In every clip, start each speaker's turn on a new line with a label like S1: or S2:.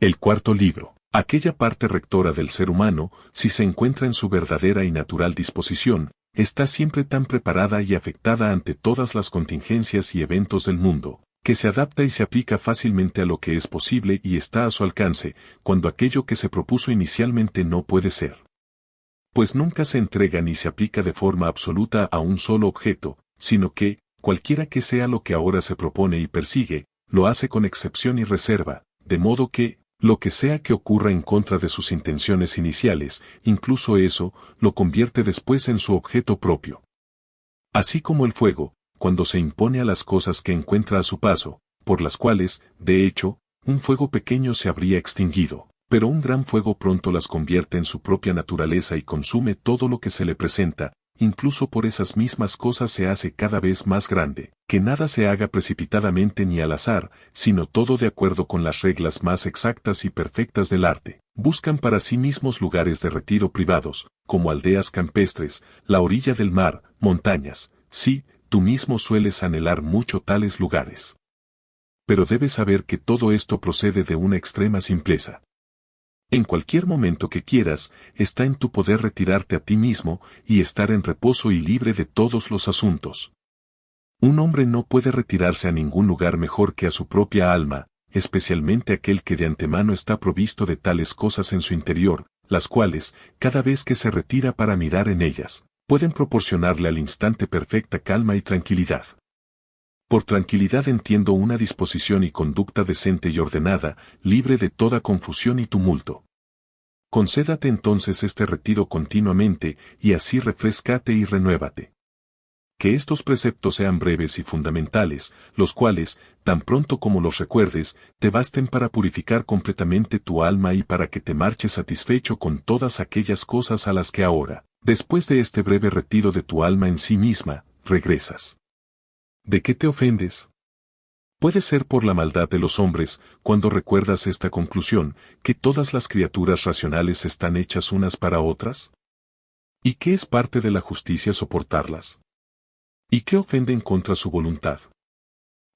S1: El cuarto libro. Aquella parte rectora del ser humano, si se encuentra en su verdadera y natural disposición, está siempre tan preparada y afectada ante todas las contingencias y eventos del mundo, que se adapta y se aplica fácilmente a lo que es posible y está a su alcance, cuando aquello que se propuso inicialmente no puede ser. Pues nunca se entrega ni se aplica de forma absoluta a un solo objeto, sino que, cualquiera que sea lo que ahora se propone y persigue, lo hace con excepción y reserva, de modo que, lo que sea que ocurra en contra de sus intenciones iniciales, incluso eso, lo convierte después en su objeto propio. Así como el fuego, cuando se impone a las cosas que encuentra a su paso, por las cuales, de hecho, un fuego pequeño se habría extinguido, pero un gran fuego pronto las convierte en su propia naturaleza y consume todo lo que se le presenta, incluso por esas mismas cosas se hace cada vez más grande, que nada se haga precipitadamente ni al azar, sino todo de acuerdo con las reglas más exactas y perfectas del arte. Buscan para sí mismos lugares de retiro privados, como aldeas campestres, la orilla del mar, montañas. Sí, tú mismo sueles anhelar mucho tales lugares. Pero debes saber que todo esto procede de una extrema simpleza. En cualquier momento que quieras, está en tu poder retirarte a ti mismo y estar en reposo y libre de todos los asuntos. Un hombre no puede retirarse a ningún lugar mejor que a su propia alma, especialmente aquel que de antemano está provisto de tales cosas en su interior, las cuales, cada vez que se retira para mirar en ellas, pueden proporcionarle al instante perfecta calma y tranquilidad. Por tranquilidad entiendo una disposición y conducta decente y ordenada, libre de toda confusión y tumulto. Concédate entonces este retiro continuamente, y así refréscate y renuévate. Que estos preceptos sean breves y fundamentales, los cuales, tan pronto como los recuerdes, te basten para purificar completamente tu alma y para que te marches satisfecho con todas aquellas cosas a las que ahora, después de este breve retiro de tu alma en sí misma, regresas. ¿De qué te ofendes? Puede ser por la maldad de los hombres, cuando recuerdas esta conclusión, que todas las criaturas racionales están hechas unas para otras. ¿Y qué es parte de la justicia soportarlas? ¿Y qué ofenden contra su voluntad?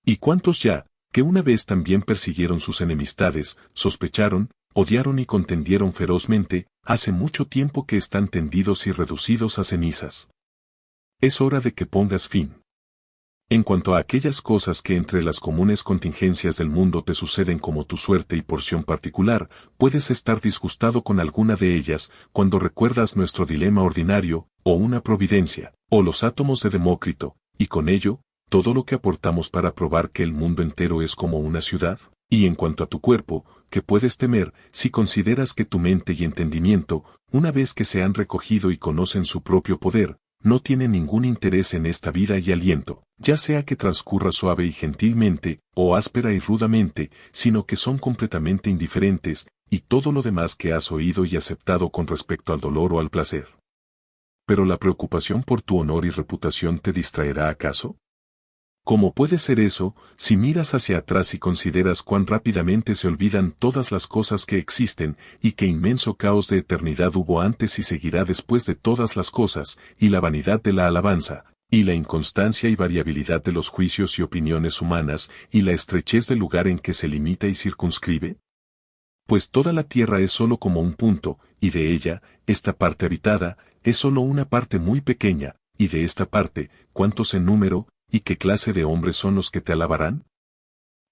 S1: ¿Y cuántos ya, que una vez también persiguieron sus enemistades, sospecharon, odiaron y contendieron ferozmente, hace mucho tiempo que están tendidos y reducidos a cenizas? Es hora de que pongas fin. En cuanto a aquellas cosas que entre las comunes contingencias del mundo te suceden como tu suerte y porción particular, puedes estar disgustado con alguna de ellas, cuando recuerdas nuestro dilema ordinario, o una providencia, o los átomos de Demócrito, y con ello, todo lo que aportamos para probar que el mundo entero es como una ciudad. Y en cuanto a tu cuerpo, que puedes temer, si consideras que tu mente y entendimiento, una vez que se han recogido y conocen su propio poder, no tiene ningún interés en esta vida y aliento, ya sea que transcurra suave y gentilmente, o áspera y rudamente, sino que son completamente indiferentes, y todo lo demás que has oído y aceptado con respecto al dolor o al placer. ¿Pero la preocupación por tu honor y reputación te distraerá acaso? ¿Cómo puede ser eso, si miras hacia atrás y consideras cuán rápidamente se olvidan todas las cosas que existen, y qué inmenso caos de eternidad hubo antes y seguirá después de todas las cosas, y la vanidad de la alabanza, y la inconstancia y variabilidad de los juicios y opiniones humanas, y la estrechez del lugar en que se limita y circunscribe? Pues toda la tierra es sólo como un punto, y de ella, esta parte habitada, es sólo una parte muy pequeña, y de esta parte, ¿cuántos en número, y qué clase de hombres son los que te alabarán?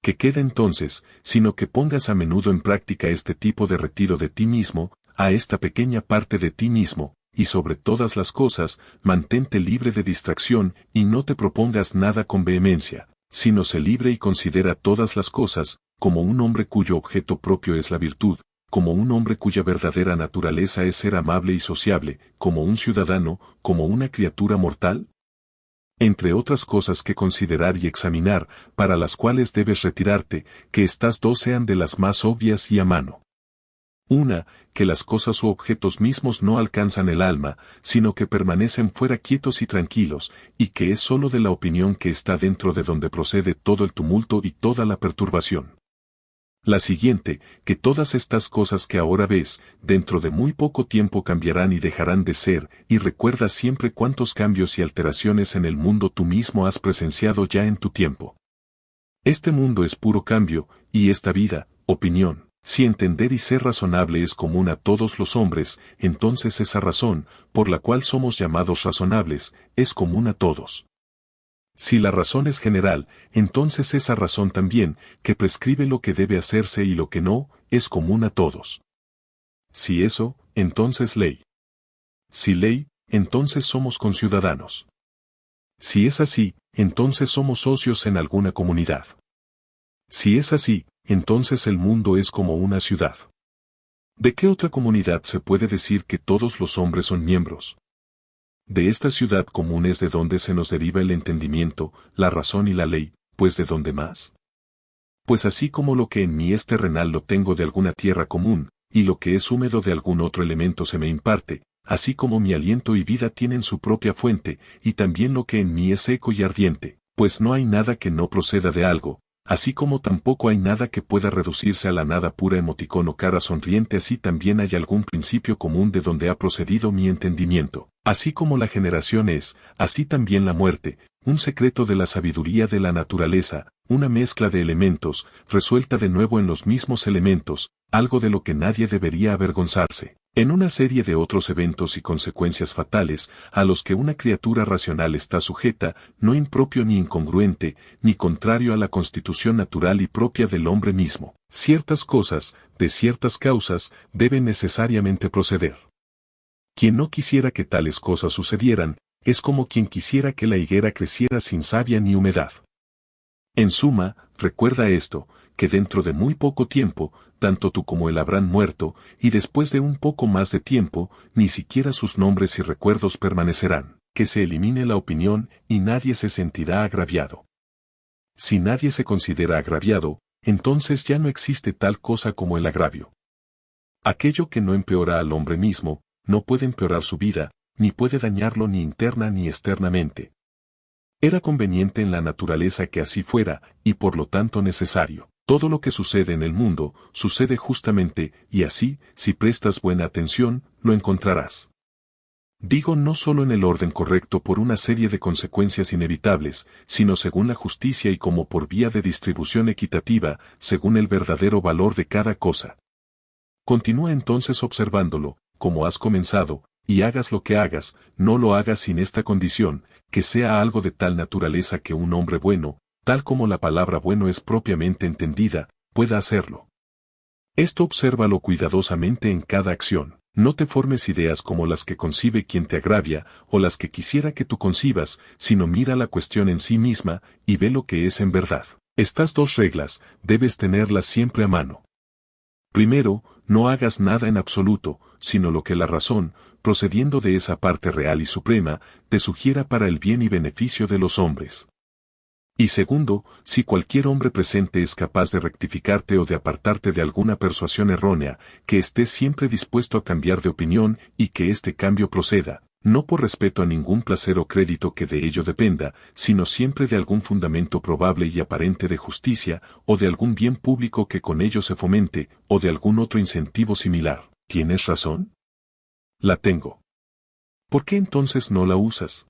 S1: ¿Qué queda entonces, sino que pongas a menudo en práctica este tipo de retiro de ti mismo, a esta pequeña parte de ti mismo, y sobre todas las cosas, mantente libre de distracción, y no te propongas nada con vehemencia, sino sé libre y considera todas las cosas, como un hombre cuyo objeto propio es la virtud, como un hombre cuya verdadera naturaleza es ser amable y sociable, como un ciudadano, como una criatura mortal? Entre otras cosas que considerar y examinar, para las cuales debes retirarte, que estas dos sean de las más obvias y a mano. Una, que las cosas u objetos mismos no alcanzan el alma, sino que permanecen fuera quietos y tranquilos, y que es sólo de la opinión que está dentro de donde procede todo el tumulto y toda la perturbación. La siguiente, que todas estas cosas que ahora ves, dentro de muy poco tiempo cambiarán y dejarán de ser, y recuerda siempre cuántos cambios y alteraciones en el mundo tú mismo has presenciado ya en tu tiempo. Este mundo es puro cambio, y esta vida, opinión, Si entender y ser razonable es común a todos los hombres, entonces esa razón, por la cual somos llamados razonables, es común a todos. Si la razón es general, entonces esa razón también, que prescribe lo que debe hacerse y lo que no, es común a todos. Si eso, entonces ley. Si ley, entonces somos conciudadanos. Si es así, entonces somos socios en alguna comunidad. Si es así, entonces el mundo es como una ciudad. ¿De qué otra comunidad se puede decir que todos los hombres son miembros? De esta ciudad común es de donde se nos deriva el entendimiento, la razón y la ley, pues ¿de dónde más? Pues así como lo que en mí es terrenal lo tengo de alguna tierra común, y lo que es húmedo de algún otro elemento se me imparte, así como mi aliento y vida tienen su propia fuente, y también lo que en mí es seco y ardiente, pues no hay nada que no proceda de algo, así como tampoco hay nada que pueda reducirse a la nada pura emoticono cara sonriente, así también hay algún principio común de donde ha procedido mi entendimiento. Así como la generación es, así también la muerte, un secreto de la sabiduría de la naturaleza, una mezcla de elementos, resuelta de nuevo en los mismos elementos, algo de lo que nadie debería avergonzarse. En una serie de otros eventos y consecuencias fatales, a los que una criatura racional está sujeta, no impropio ni incongruente, ni contrario a la constitución natural y propia del hombre mismo. Ciertas cosas, de ciertas causas, deben necesariamente proceder. Quien no quisiera que tales cosas sucedieran, es como quien quisiera que la higuera creciera sin savia ni humedad. En suma, recuerda esto, que dentro de muy poco tiempo, tanto tú como él habrán muerto, y después de un poco más de tiempo, ni siquiera sus nombres y recuerdos permanecerán, que se elimine la opinión y nadie se sentirá agraviado. Si nadie se considera agraviado, entonces ya no existe tal cosa como el agravio. Aquello que no empeora al hombre mismo, no puede empeorar su vida, ni puede dañarlo ni interna ni externamente. Era conveniente en la naturaleza que así fuera, y por lo tanto necesario. Todo lo que sucede en el mundo, sucede justamente, y así, si prestas buena atención, lo encontrarás. Digo no solo en el orden correcto por una serie de consecuencias inevitables, sino según la justicia y como por vía de distribución equitativa, según el verdadero valor de cada cosa. Continúa entonces observándolo, como has comenzado, y hagas lo que hagas, no lo hagas sin esta condición, que sea algo de tal naturaleza que un hombre bueno, tal como la palabra bueno es propiamente entendida, pueda hacerlo. Esto obsérvalo cuidadosamente en cada acción. No te formes ideas como las que concibe quien te agravia, o las que quisiera que tú concibas, sino mira la cuestión en sí misma, y ve lo que es en verdad. Estas dos reglas, debes tenerlas siempre a mano. Primero, no hagas nada en absoluto, sino lo que la razón, procediendo de esa parte real y suprema, te sugiera para el bien y beneficio de los hombres. Y segundo, si cualquier hombre presente es capaz de rectificarte o de apartarte de alguna persuasión errónea, que estés siempre dispuesto a cambiar de opinión y que este cambio proceda, no por respeto a ningún placer o crédito que de ello dependa, sino siempre de algún fundamento probable y aparente de justicia, o de algún bien público que con ello se fomente, o de algún otro incentivo similar. ¿Tienes razón? La tengo. ¿Por qué entonces no la usas?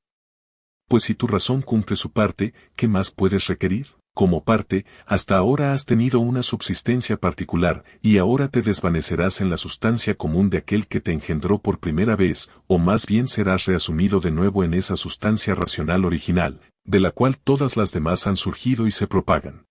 S1: Pues si tu razón cumple su parte, ¿qué más puedes requerir? Como parte, hasta ahora has tenido una subsistencia particular, y ahora te desvanecerás en la sustancia común de aquel que te engendró por primera vez, o más bien serás reasumido de nuevo en esa sustancia racional original, de la cual todas las demás han surgido y se propagan.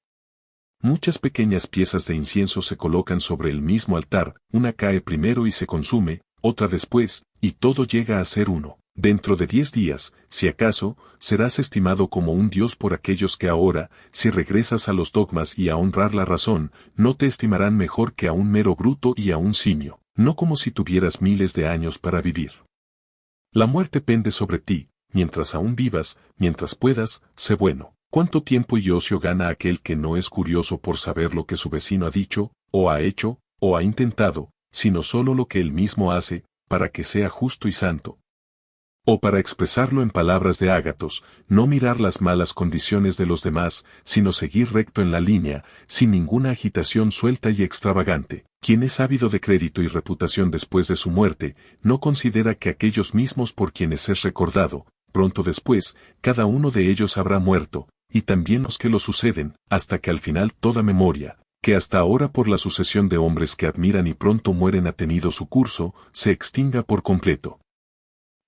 S1: Muchas pequeñas piezas de incienso se colocan sobre el mismo altar, una cae primero y se consume, otra después, y todo llega a ser uno. Dentro de 10 días, si acaso, serás estimado como un dios por aquellos que ahora, si regresas a los dogmas y a honrar la razón, no te estimarán mejor que a un mero bruto y a un simio, no como si tuvieras miles de años para vivir. La muerte pende sobre ti, mientras aún vivas, mientras puedas, sé bueno. ¿Cuánto tiempo y ocio gana aquel que no es curioso por saber lo que su vecino ha dicho, o ha hecho, o ha intentado, sino solo lo que él mismo hace, para que sea justo y santo? O para expresarlo en palabras de Ágatos, no mirar las malas condiciones de los demás, sino seguir recto en la línea, sin ninguna agitación suelta y extravagante. Quien es ávido de crédito y reputación después de su muerte, no considera que aquellos mismos por quienes es recordado, pronto después, cada uno de ellos habrá muerto, y también los que lo suceden, hasta que al final toda memoria, Que hasta ahora por la sucesión de hombres que admiran y pronto mueren ha tenido su curso, se extinga por completo.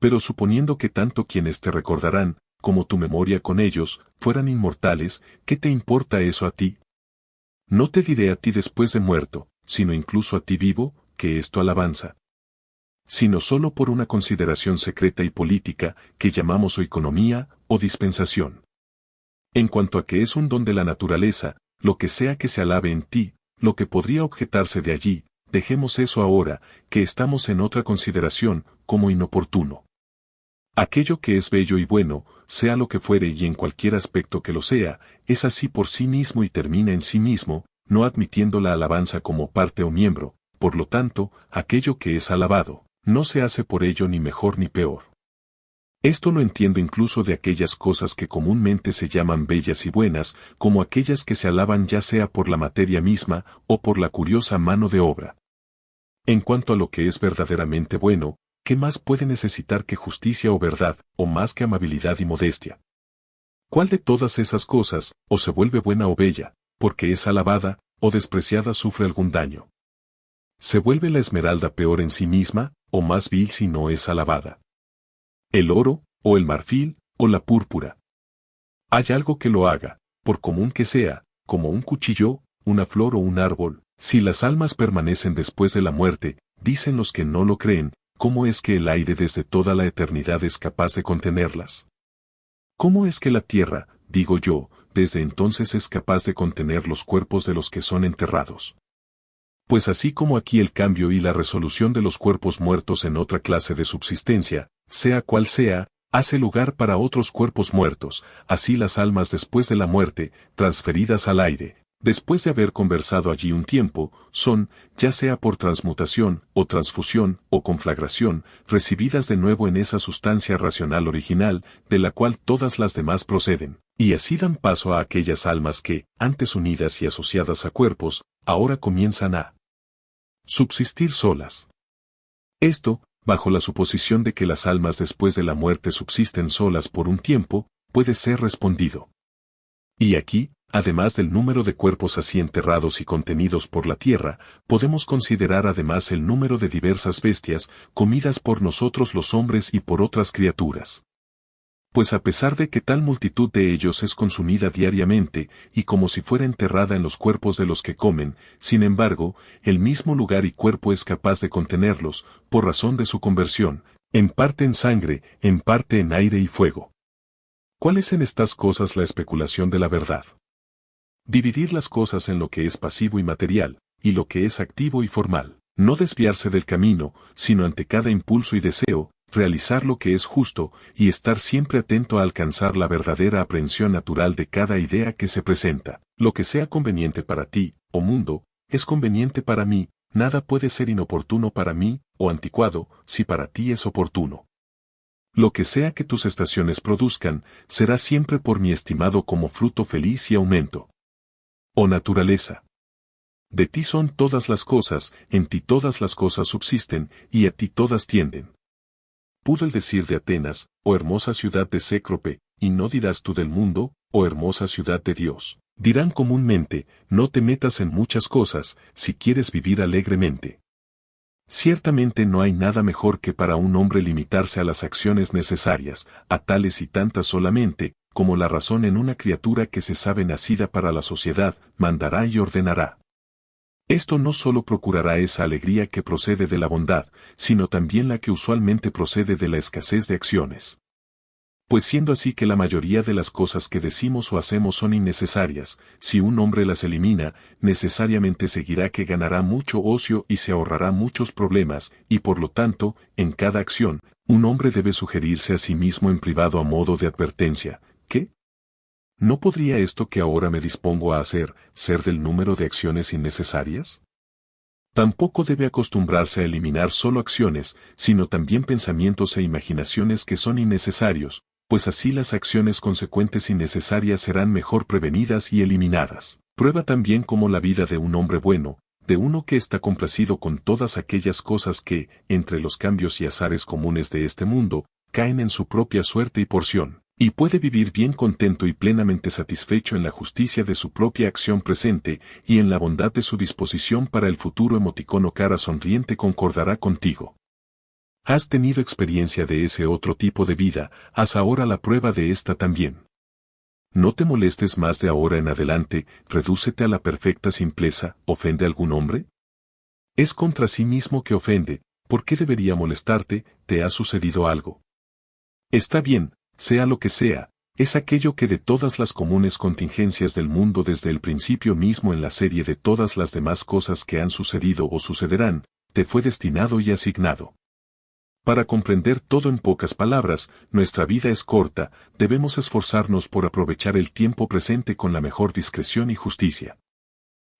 S1: Pero suponiendo que tanto quienes te recordarán, como tu memoria con ellos, fueran inmortales, ¿qué te importa eso a ti? No te diré a ti después de muerto, sino incluso a ti vivo, que es tu alabanza. Sino solo por una consideración secreta y política, que llamamos o economía, o dispensación. En cuanto a que es un don de la naturaleza, lo que sea que se alabe en ti, lo que podría objetarse de allí, dejemos eso ahora, que estamos en otra consideración, como inoportuno. Aquello que es bello y bueno, sea lo que fuere y en cualquier aspecto que lo sea, es así por sí mismo y termina en sí mismo, no admitiendo la alabanza como parte o miembro, por lo tanto, aquello que es alabado, no se hace por ello ni mejor ni peor. Esto lo entiendo incluso de aquellas cosas que comúnmente se llaman bellas y buenas, como aquellas que se alaban ya sea por la materia misma o por la curiosa mano de obra. En cuanto a lo que es verdaderamente bueno, ¿qué más puede necesitar que justicia o verdad, o más que amabilidad y modestia? ¿Cuál de todas esas cosas, o se vuelve buena o bella, porque es alabada, o despreciada sufre algún daño? ¿Se vuelve la esmeralda peor en sí misma, o más vil si no es alabada? ¿El oro, o el marfil, o la púrpura? Hay algo que lo haga, por común que sea, como un cuchillo, una flor o un árbol. Si las almas permanecen después de la muerte, dicen los que no lo creen, ¿cómo es que el aire desde toda la eternidad es capaz de contenerlas? ¿Cómo es que la tierra, digo yo, desde entonces es capaz de contener los cuerpos de los que son enterrados? Pues así como aquí el cambio y la resolución de los cuerpos muertos en otra clase de subsistencia, sea cual sea, hace lugar para otros cuerpos muertos, así las almas después de la muerte, transferidas al aire, después de haber conversado allí un tiempo, son, ya sea por transmutación, o transfusión, o conflagración, recibidas de nuevo en esa sustancia racional original, de la cual todas las demás proceden, y así dan paso a aquellas almas que, antes unidas y asociadas a cuerpos, ahora comienzan a subsistir solas. Esto, bajo la suposición de que las almas después de la muerte subsisten solas por un tiempo, puede ser respondido. Y aquí, además del número de cuerpos así enterrados y contenidos por la tierra, podemos considerar además el número de diversas bestias, comidas por nosotros los hombres y por otras criaturas. Pues a pesar de que tal multitud de ellos es consumida diariamente, y como si fuera enterrada en los cuerpos de los que comen, sin embargo, el mismo lugar y cuerpo es capaz de contenerlos, por razón de su conversión, en parte en sangre, en parte en aire y fuego. ¿Cuál es en estas cosas la especulación de la verdad? Dividir las cosas en lo que es pasivo y material, y lo que es activo y formal. No desviarse del camino, sino ante cada impulso y deseo, realizar lo que es justo, y estar siempre atento a alcanzar la verdadera aprehensión natural de cada idea que se presenta. Lo que sea conveniente para ti, oh mundo, es conveniente para mí, nada puede ser inoportuno para mí, o anticuado, si para ti es oportuno. Lo que sea que tus estaciones produzcan, será siempre por mi estimado como fruto feliz y aumento. Oh naturaleza. De ti son todas las cosas, en ti todas las cosas subsisten, y a ti todas tienden. Pudo el decir de Atenas, oh hermosa ciudad de Cécrope, y no dirás tú del mundo, oh hermosa ciudad de Dios. Dirán comúnmente, no te metas en muchas cosas, si quieres vivir alegremente. Ciertamente no hay nada mejor que para un hombre limitarse a las acciones necesarias, a tales y tantas solamente, como la razón en una criatura que se sabe nacida para la sociedad, mandará y ordenará. Esto no solo procurará esa alegría que procede de la bondad, sino también la que usualmente procede de la escasez de acciones. Pues siendo así que la mayoría de las cosas que decimos o hacemos son innecesarias, si un hombre las elimina, necesariamente seguirá que ganará mucho ocio y se ahorrará muchos problemas, y por lo tanto, en cada acción, un hombre debe sugerirse a sí mismo en privado a modo de advertencia, ¿qué? ¿No podría esto que ahora me dispongo a hacer, ser del número de acciones innecesarias? Tampoco debe acostumbrarse a eliminar solo acciones, sino también pensamientos e imaginaciones que son innecesarios, pues así las acciones consecuentes innecesarias serán mejor prevenidas y eliminadas. Prueba también cómo la vida de un hombre bueno, de uno que está complacido con todas aquellas cosas que, entre los cambios y azares comunes de este mundo, caen en su propia suerte y porción, Y puede vivir bien contento y plenamente satisfecho en la justicia de su propia acción presente y en la bondad de su disposición para el futuro. Emoticono cara sonriente concordará contigo. Has tenido experiencia de ese otro tipo de vida, haz ahora la prueba de esta también. No te molestes más de ahora en adelante, redúcete a la perfecta simpleza. ¿Ofende algún hombre? Es contra sí mismo que ofende. ¿Por qué debería molestarte? ¿Te ha sucedido algo? Está bien, sea lo que sea, es aquello que de todas las comunes contingencias del mundo desde el principio mismo en la serie de todas las demás cosas que han sucedido o sucederán, te fue destinado y asignado. Para comprender todo en pocas palabras, nuestra vida es corta, debemos esforzarnos por aprovechar el tiempo presente con la mejor discreción y justicia.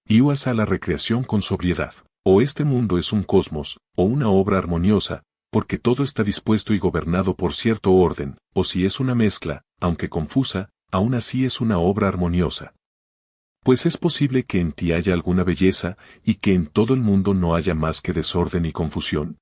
S1: Iuas a la recreación con sobriedad. O este mundo es un cosmos, o una obra armoniosa, porque todo está dispuesto y gobernado por cierto orden, o si es una mezcla, aunque confusa, aún así es una obra armoniosa. Pues es posible que en ti haya alguna belleza, y que en todo el mundo no haya más que desorden y confusión.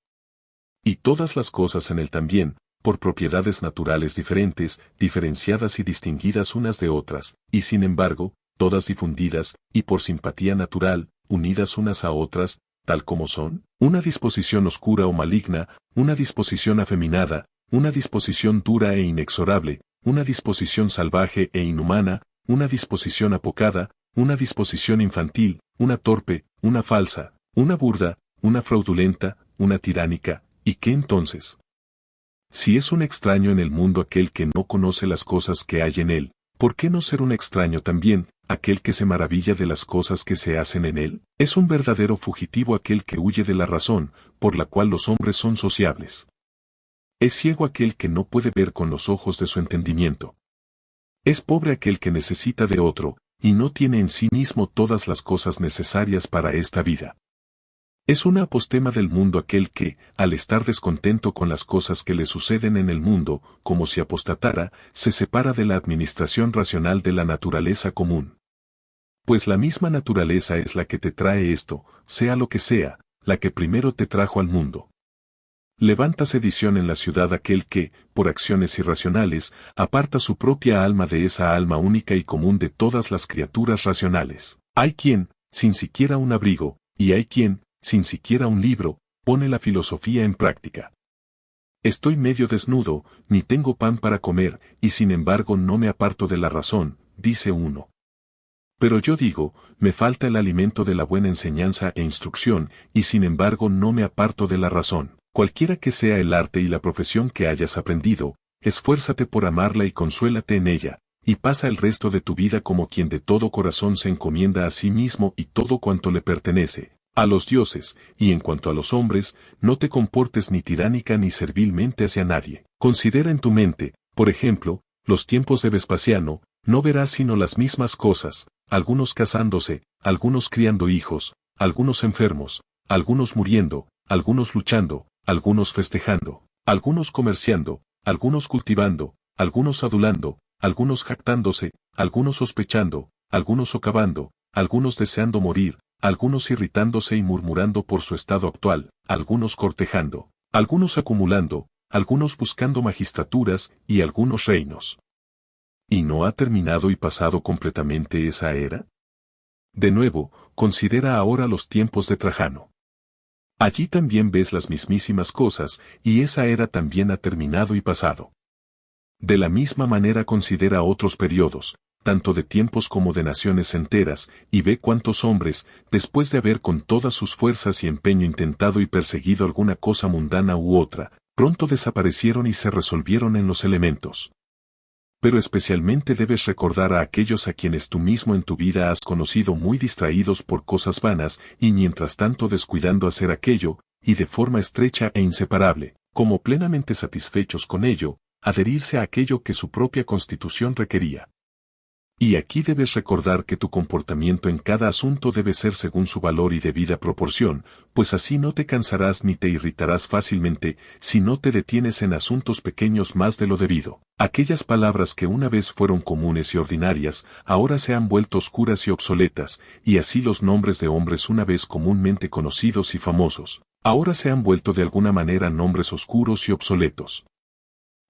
S1: Y todas las cosas en él también, por propiedades naturales diferentes, diferenciadas y distinguidas unas de otras, y sin embargo, todas difundidas, y por simpatía natural, unidas unas a otras, tal como son, una disposición oscura o maligna, una disposición afeminada, una disposición dura e inexorable, una disposición salvaje e inhumana, una disposición apocada, una disposición infantil, una torpe, una falsa, una burda, una fraudulenta, una tiránica, ¿y qué entonces? Si es un extraño en el mundo aquel que no conoce las cosas que hay en él, ¿por qué no ser un extraño también, aquel que se maravilla de las cosas que se hacen en él? Es un verdadero fugitivo aquel que huye de la razón, por la cual los hombres son sociables. Es ciego aquel que no puede ver con los ojos de su entendimiento. Es pobre aquel que necesita de otro, y no tiene en sí mismo todas las cosas necesarias para esta vida. Es una apostema del mundo aquel que, al estar descontento con las cosas que le suceden en el mundo, como si apostatara, se separa de la administración racional de la naturaleza común. Pues la misma naturaleza es la que te trae esto, sea lo que sea, la que primero te trajo al mundo. Levanta sedición en la ciudad aquel que, por acciones irracionales, aparta su propia alma de esa alma única y común de todas las criaturas racionales. Hay quien, sin siquiera un abrigo, y hay quien, sin siquiera un libro, pone la filosofía en práctica. Estoy medio desnudo, ni tengo pan para comer, y sin embargo no me aparto de la razón, dice uno. Pero yo digo, me falta el alimento de la buena enseñanza e instrucción, y sin embargo no me aparto de la razón. Cualquiera que sea el arte y la profesión que hayas aprendido, esfuérzate por amarla y consuélate en ella, y pasa el resto de tu vida como quien de todo corazón se encomienda a sí mismo y todo cuanto le pertenece, a los dioses, y en cuanto a los hombres, no te comportes ni tiránica ni servilmente hacia nadie. Considera en tu mente, por ejemplo, los tiempos de Vespasiano, no verás sino las mismas cosas, algunos casándose, algunos criando hijos, algunos enfermos, algunos muriendo, algunos luchando, algunos festejando, algunos comerciando, algunos cultivando, algunos adulando, algunos jactándose, algunos sospechando, algunos socavando, algunos deseando morir, algunos irritándose y murmurando por su estado actual, algunos cortejando, algunos acumulando, algunos buscando magistraturas y algunos reinos. ¿Y no ha terminado y pasado completamente esa era? De nuevo, considera ahora los tiempos de Trajano. Allí también ves las mismísimas cosas, y esa era también ha terminado y pasado. De la misma manera considera otros periodos, tanto de tiempos como de naciones enteras, y ve cuántos hombres, después de haber con todas sus fuerzas y empeño intentado y perseguido alguna cosa mundana u otra, pronto desaparecieron y se resolvieron en los elementos. Pero especialmente debes recordar a aquellos a quienes tú mismo en tu vida has conocido muy distraídos por cosas vanas y mientras tanto descuidando hacer aquello, y de forma estrecha e inseparable, como plenamente satisfechos con ello, adherirse a aquello que su propia constitución requería. Y aquí debes recordar que tu comportamiento en cada asunto debe ser según su valor y debida proporción, pues así no te cansarás ni te irritarás fácilmente, si no te detienes en asuntos pequeños más de lo debido. Aquellas palabras que una vez fueron comunes y ordinarias, ahora se han vuelto oscuras y obsoletas, y así los nombres de hombres una vez comúnmente conocidos y famosos, ahora se han vuelto de alguna manera nombres oscuros y obsoletos.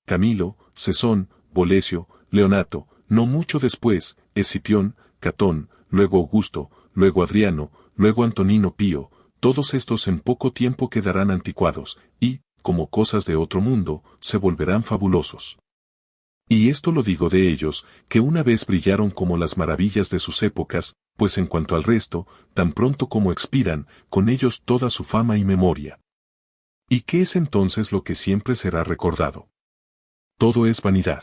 S1: Camilo, Cesón, Bolesio, Leonato, no mucho después, Escipión, Catón, luego Augusto, luego Adriano, luego Antonino Pío, todos estos en poco tiempo quedarán anticuados, y, como cosas de otro mundo, se volverán fabulosos. Y esto lo digo de ellos, que una vez brillaron como las maravillas de sus épocas, pues en cuanto al resto, tan pronto como expiran, con ellos toda su fama y memoria. ¿Y qué es entonces lo que siempre será recordado? Todo es vanidad.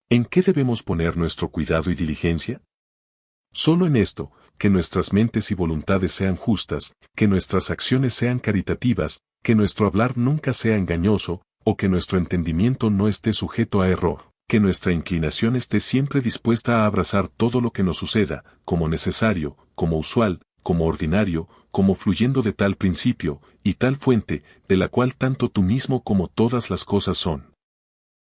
S1: ¿En qué debemos poner nuestro cuidado y diligencia? Solo en esto, que nuestras mentes y voluntades sean justas, que nuestras acciones sean caritativas, que nuestro hablar nunca sea engañoso, o que nuestro entendimiento no esté sujeto a error, que nuestra inclinación esté siempre dispuesta a abrazar todo lo que nos suceda, como necesario, como usual, como ordinario, como fluyendo de tal principio, y tal fuente, de la cual tanto tú mismo como todas las cosas son.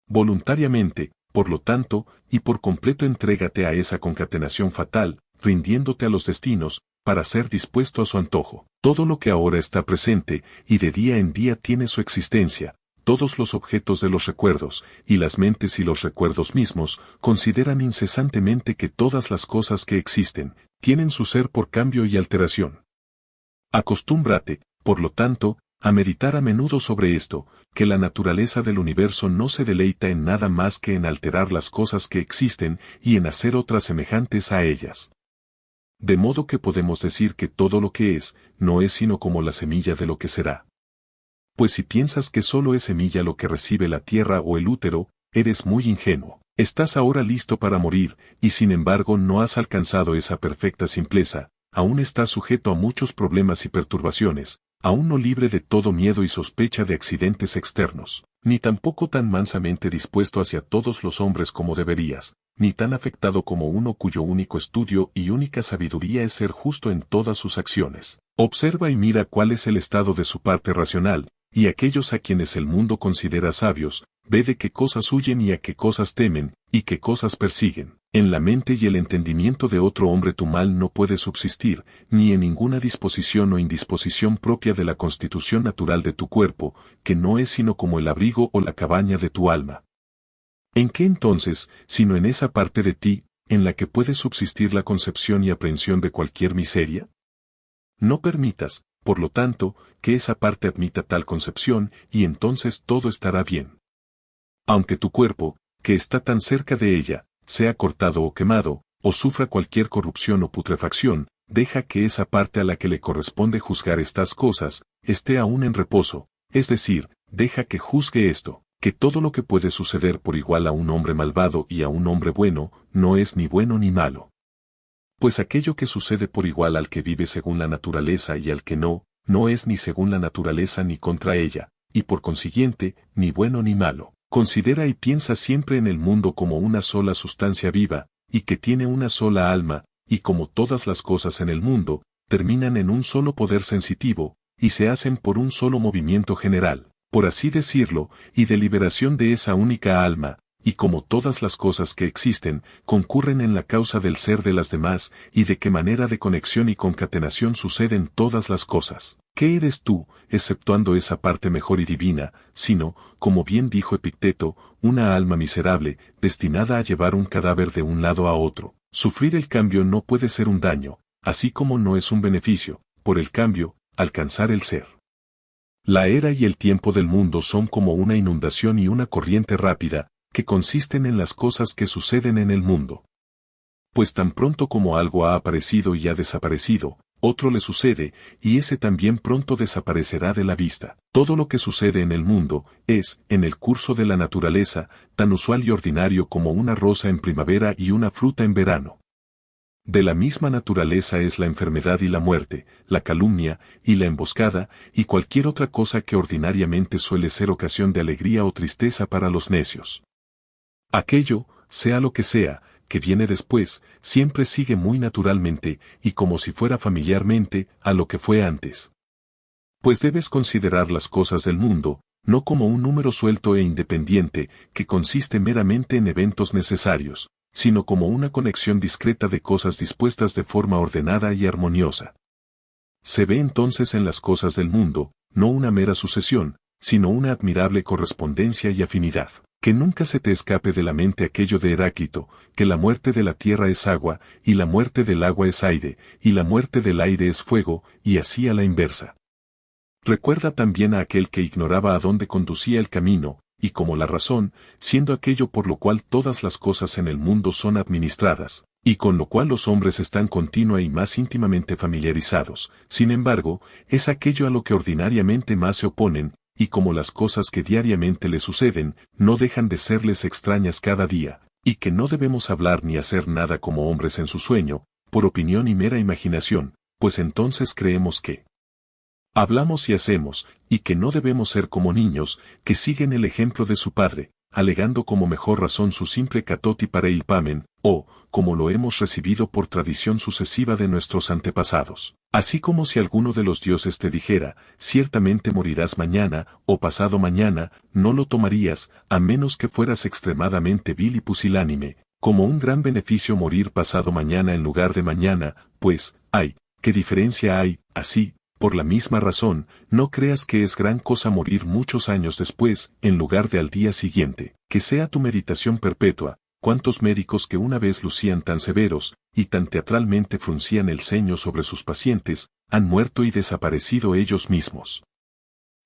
S1: Voluntariamente, por lo tanto, y por completo entrégate a esa concatenación fatal, rindiéndote a los destinos, para ser dispuesto a su antojo. Todo lo que ahora está presente, y de día en día tiene su existencia, todos los objetos de los recuerdos, y las mentes y los recuerdos mismos, consideran incesantemente que todas las cosas que existen, tienen su ser por cambio y alteración. Acostúmbrate, por lo tanto, a meditar a menudo sobre esto, que la naturaleza del universo no se deleita en nada más que en alterar las cosas que existen y en hacer otras semejantes a ellas. De modo que podemos decir que todo lo que es, no es sino como la semilla de lo que será. Pues si piensas que solo es semilla lo que recibe la tierra o el útero, eres muy ingenuo. Estás ahora listo para morir, y sin embargo no has alcanzado esa perfecta simpleza, aún estás sujeto a muchos problemas y perturbaciones, aún no libre de todo miedo y sospecha de accidentes externos, ni tampoco tan mansamente dispuesto hacia todos los hombres como deberías, ni tan afectado como uno cuyo único estudio y única sabiduría es ser justo en todas sus acciones. Observa y mira cuál es el estado de su parte racional, y aquellos a quienes el mundo considera sabios, ve de qué cosas huyen y a qué cosas temen, y qué cosas persiguen. En la mente y el entendimiento de otro hombre tu mal no puede subsistir, ni en ninguna disposición o indisposición propia de la constitución natural de tu cuerpo, que no es sino como el abrigo o la cabaña de tu alma. ¿En qué entonces, sino en esa parte de ti, en la que puede subsistir la concepción y aprehensión de cualquier miseria? No permitas, por lo tanto, que esa parte admita tal concepción, y entonces todo estará bien. Aunque tu cuerpo, que está tan cerca de ella, sea cortado o quemado, o sufra cualquier corrupción o putrefacción, deja que esa parte a la que le corresponde juzgar estas cosas, esté aún en reposo, es decir, deja que juzgue esto, que todo lo que puede suceder por igual a un hombre malvado y a un hombre bueno, no es ni bueno ni malo. Pues aquello que sucede por igual al que vive según la naturaleza y al que no, no es ni según la naturaleza ni contra ella, y por consiguiente, ni bueno ni malo. Considera y piensa siempre en el mundo como una sola sustancia viva, y que tiene una sola alma, y como todas las cosas en el mundo, terminan en un solo poder sensitivo, y se hacen por un solo movimiento general, por así decirlo, y de liberación de esa única alma, y como todas las cosas que existen, concurren en la causa del ser de las demás, y de qué manera de conexión y concatenación suceden todas las cosas. ¿Qué eres tú, exceptuando esa parte mejor y divina, sino, como bien dijo Epicteto, una alma miserable, destinada a llevar un cadáver de un lado a otro? Sufrir el cambio no puede ser un daño, así como no es un beneficio, por el cambio, alcanzar el ser. La era y el tiempo del mundo son como una inundación y una corriente rápida, que consisten en las cosas que suceden en el mundo. Pues tan pronto como algo ha aparecido y ha desaparecido, otro le sucede, y ese también pronto desaparecerá de la vista. Todo lo que sucede en el mundo, es, en el curso de la naturaleza, tan usual y ordinario como una rosa en primavera y una fruta en verano. De la misma naturaleza es la enfermedad y la muerte, la calumnia y la emboscada, y cualquier otra cosa que ordinariamente suele ser ocasión de alegría o tristeza para los necios. Aquello, sea lo que sea, que viene después, siempre sigue muy naturalmente, y como si fuera familiarmente, a lo que fue antes. Pues debes considerar las cosas del mundo, no como un número suelto e independiente, que consiste meramente en eventos necesarios, sino como una conexión discreta de cosas dispuestas de forma ordenada y armoniosa. Se ve entonces en las cosas del mundo, no una mera sucesión, sino una admirable correspondencia y afinidad. Que nunca se te escape de la mente aquello de Heráclito, que la muerte de la tierra es agua, y la muerte del agua es aire, y la muerte del aire es fuego, y así a la inversa. Recuerda también a aquel que ignoraba a dónde conducía el camino, y como la razón, siendo aquello por lo cual todas las cosas en el mundo son administradas, y con lo cual los hombres están continua y más íntimamente familiarizados, sin embargo, es aquello a lo que ordinariamente más se oponen, y como las cosas que diariamente le suceden, no dejan de serles extrañas cada día, y que no debemos hablar ni hacer nada como hombres en su sueño, por opinión y mera imaginación, pues entonces creemos que hablamos y hacemos, y que no debemos ser como niños, que siguen el ejemplo de su padre, alegando como mejor razón su simple catoti pareilpamen, o, como lo hemos recibido por tradición sucesiva de nuestros antepasados. Así como si alguno de los dioses te dijera, ciertamente morirás mañana, o pasado mañana, no lo tomarías, a menos que fueras extremadamente vil y pusilánime, como un gran beneficio morir pasado mañana en lugar de mañana, pues, ay, ¿qué diferencia hay? Así, por la misma razón, no creas que es gran cosa morir muchos años después, en lugar de al día siguiente, que sea tu meditación perpetua. ¿Cuántos médicos que una vez lucían tan severos, y tan teatralmente fruncían el ceño sobre sus pacientes, han muerto y desaparecido ellos mismos?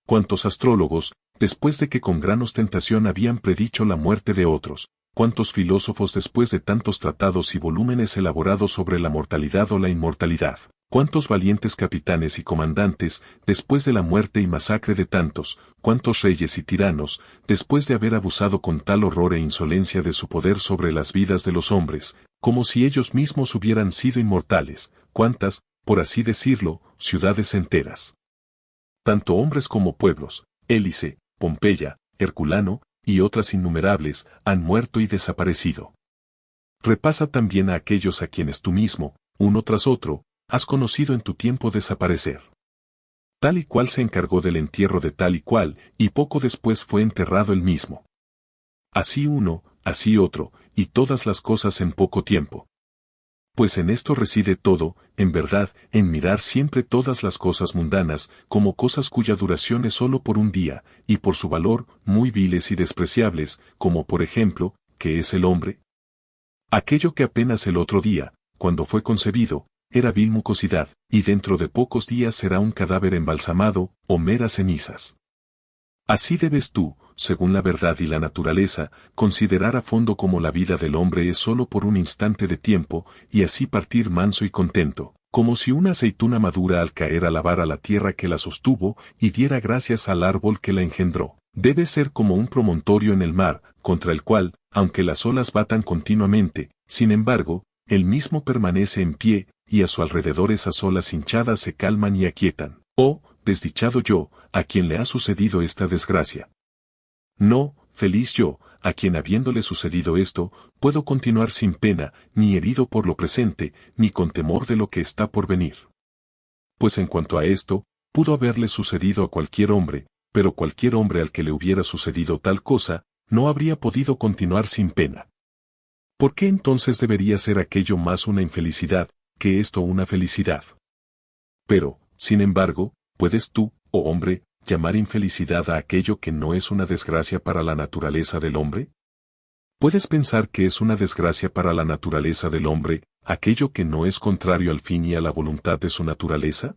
S1: ¿Cuántos astrólogos, después de que con gran ostentación habían predicho la muerte de otros? ¿Cuántos filósofos después de tantos tratados y volúmenes elaborados sobre la mortalidad o la inmortalidad? ¿Cuántos valientes capitanes y comandantes, después de la muerte y masacre de tantos, cuántos reyes y tiranos, después de haber abusado con tal horror e insolencia de su poder sobre las vidas de los hombres, como si ellos mismos hubieran sido inmortales, cuántas, por así decirlo, ciudades enteras? Tanto hombres como pueblos, Hélice, Pompeya, Herculano, y otras innumerables, han muerto y desaparecido. Repasa también a aquellos a quienes tú mismo, uno tras otro, has conocido en tu tiempo desaparecer. Tal y cual se encargó del entierro de tal y cual, y poco después fue enterrado él mismo. Así uno, así otro, y todas las cosas en poco tiempo. Pues en esto reside todo, en verdad, en mirar siempre todas las cosas mundanas, como cosas cuya duración es sólo por un día, y por su valor, muy viles y despreciables, como por ejemplo, ¿qué es el hombre? Aquello que apenas el otro día, cuando fue concebido, era vil mucosidad, y dentro de pocos días será un cadáver embalsamado, o meras cenizas. Así debes tú, según la verdad y la naturaleza, considerar a fondo como la vida del hombre es sólo por un instante de tiempo, y así partir manso y contento, como si una aceituna madura al caer alabara la tierra que la sostuvo, y diera gracias al árbol que la engendró. Debe ser como un promontorio en el mar, contra el cual, aunque las olas batan continuamente, sin embargo, él mismo permanece en pie, y a su alrededor esas olas hinchadas se calman y aquietan. Oh, desdichado yo, a quien le ha sucedido esta desgracia. No, feliz yo, a quien habiéndole sucedido esto, puedo continuar sin pena, ni herido por lo presente, ni con temor de lo que está por venir. Pues en cuanto a esto, pudo haberle sucedido a cualquier hombre, pero cualquier hombre al que le hubiera sucedido tal cosa, no habría podido continuar sin pena. ¿Por qué entonces debería ser aquello más una infelicidad, que esto una felicidad? Pero, sin embargo, ¿puedes tú, oh hombre, llamar infelicidad a aquello que no es una desgracia para la naturaleza del hombre? ¿Puedes pensar que es una desgracia para la naturaleza del hombre, aquello que no es contrario al fin y a la voluntad de su naturaleza?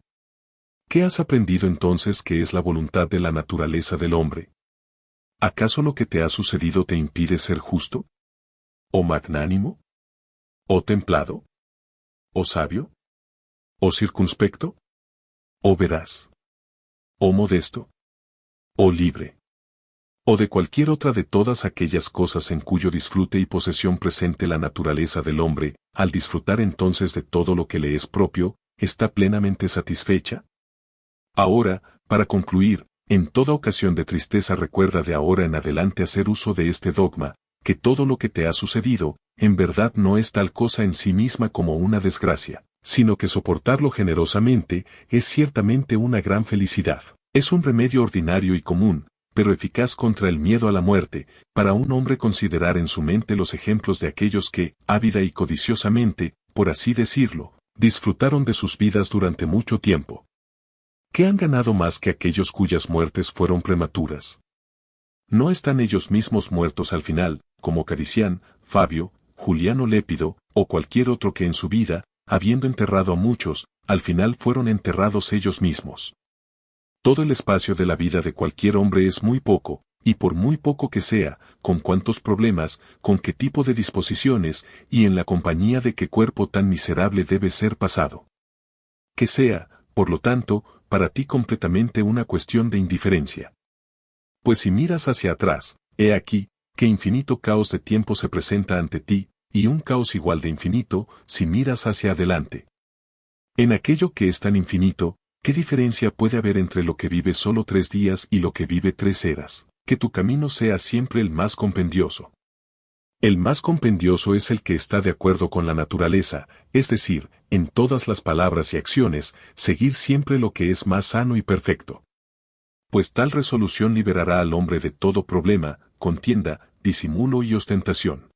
S1: ¿Qué has aprendido entonces que es la voluntad de la naturaleza del hombre? ¿Acaso lo que te ha sucedido te impide ser justo? ¿O magnánimo? ¿O templado? ¿O sabio? ¿O circunspecto? ¿O veraz? ¿O modesto? ¿O libre? ¿O de cualquier otra de todas aquellas cosas en cuyo disfrute y posesión presente la naturaleza del hombre, al disfrutar entonces de todo lo que le es propio, está plenamente satisfecha? Ahora, para concluir, en toda ocasión de tristeza recuerda de ahora en adelante hacer uso de este dogma, que todo lo que te ha sucedido, en verdad no es tal cosa en sí misma como una desgracia, sino que soportarlo generosamente es ciertamente una gran felicidad. Es un remedio ordinario y común, pero eficaz contra el miedo a la muerte, para un hombre considerar en su mente los ejemplos de aquellos que, ávida y codiciosamente, por así decirlo, disfrutaron de sus vidas durante mucho tiempo. ¿Qué han ganado más que aquellos cuyas muertes fueron prematuras? No están ellos mismos muertos al final, como Caricián, Fabio, Juliano Lépido, o cualquier otro que en su vida, habiendo enterrado a muchos, al final fueron enterrados ellos mismos. Todo el espacio de la vida de cualquier hombre es muy poco, y por muy poco que sea, con cuántos problemas, con qué tipo de disposiciones, y en la compañía de qué cuerpo tan miserable debe ser pasado. Que sea, por lo tanto, para ti completamente una cuestión de indiferencia. Pues si miras hacia atrás, he aquí, que infinito caos de tiempo se presenta ante ti, y un caos igual de infinito, si miras hacia adelante. En aquello que es tan infinito, ¿qué diferencia puede haber entre lo que vive solo 3 días y lo que vive 3 eras? Que tu camino sea siempre el más compendioso. El más compendioso es el que está de acuerdo con la naturaleza, es decir, en todas las palabras y acciones, seguir siempre lo que es más sano y perfecto. Pues tal resolución liberará al hombre de todo problema, contienda, disimulo y ostentación.